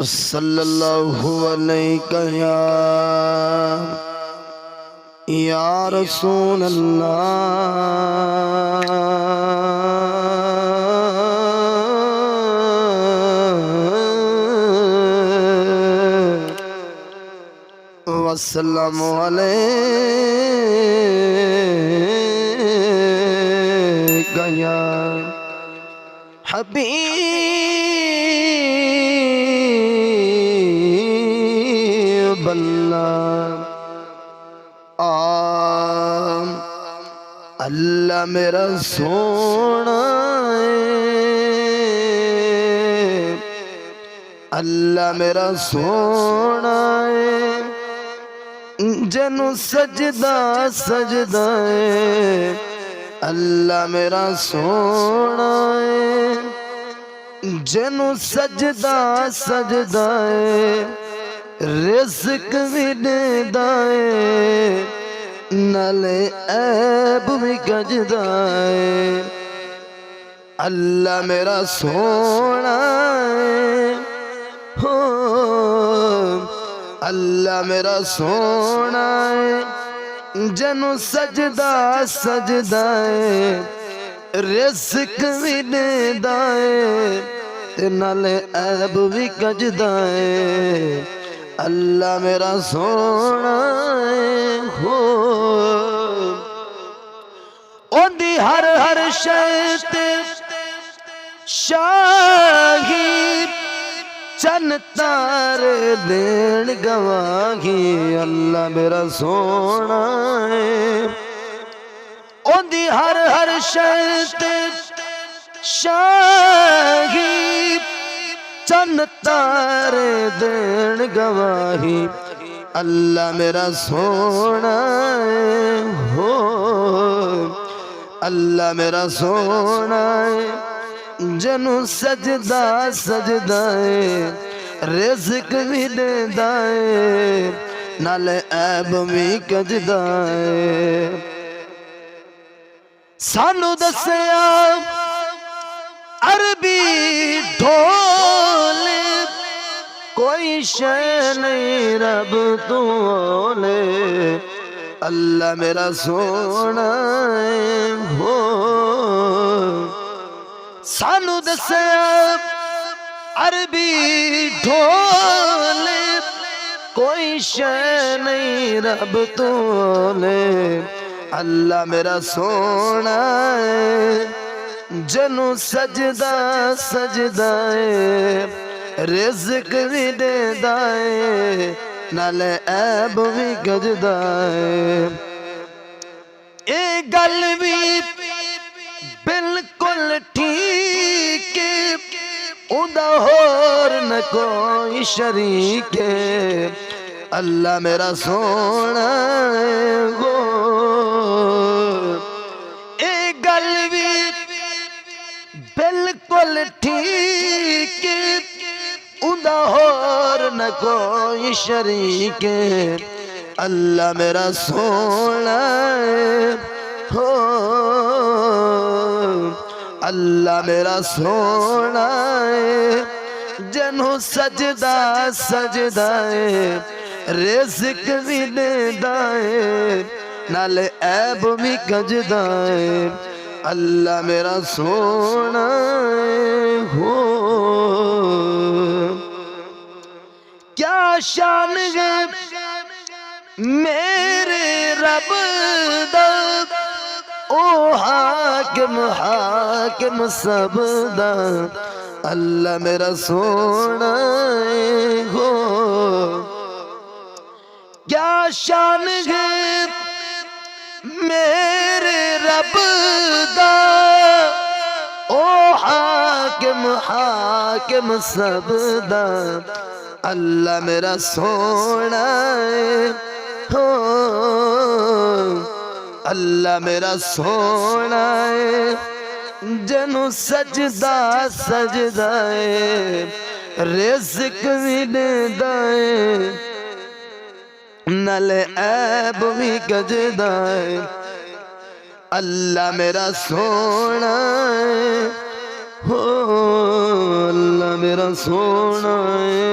صلی اللہ علیہ یا رسول اللہ وسلم علیہ یا حبیب اللہ اللہ میرا سونا ہے، اللہ میرا سونا ہے، جنوں سجدہ سجدہ ہے، اللہ میرا سونا ہے، جنوں سجدہ سجدہ ہے، رزق بھی دیندا ہے، نالے عیب بھی گجدا ہے، اللہ میرا سونا ہے، ہو اللہ میرا سونا ہے، جنوں سجدہ سجدہ ہے، رزق بھی دیندا ہے، تے نالے عیب بھی گجدا ہے، اللہ میرا سونا ہے، ہو اودی ہر ہر شے تے شاہی، چن تارے دین گواہی، اللہ میرا سونا ہے، اودی ہر ہر شے تے شاہی، چن تارے دین گواہی، اللہ میرا سونا ہے، ہو اللہ میرا سونا ہے، جنوں سجدہ سجدہ ہے، رزق بھی دیندا ہے، نالے عیب بھی گجدا ہے، سانو دسیا عربی ڈھول، کوئی شے نہیں رب تو اولے، اللہ میرا سونا ہے، ہو سانو دسیا عربی ڈھول، کوئی شے نہیں رب تو اولے، اللہ میرا سونا ہے، جنوں سجدہ سجدہ ہے، رزق بھی دیندا ہے، نالے عیب بھی گجدا ہے، اے گل بھی بالکل ٹھیک ہے، اوندا ہور نہ کوئی شریک ہے، اللہ میرا سونا ہے، گو اے گل بھی بالکل ٹھیک ہے، اوندا ہور نہ کوئی شریک ہے، اللہ میرا سونا ہے، ہو اللہ میرا سونا ہے، جنوں سجدہ سجدہ ہے، رزق بھی دیندا ہے، نالے عیب بھی گجدا ہے، اللہ میرا سونا ہے، ہو کیا شان ہے میرے رب دا، او حاکم حاکم سب دا، اللہ میرا سونا ہے، ہو کیا شان ہے میرے رب دا، او حاکم حاکم سب دا، اللہ میرا سونا ہے، ہو اللہ میرا سونا ہے، جنوں سجدہ سجدہ ہے، رزق بھی دیندا ہے، نالے عیب بھی گجدا ہے، اللہ میرا سونا ہے، اللہ میرا سونا ہے۔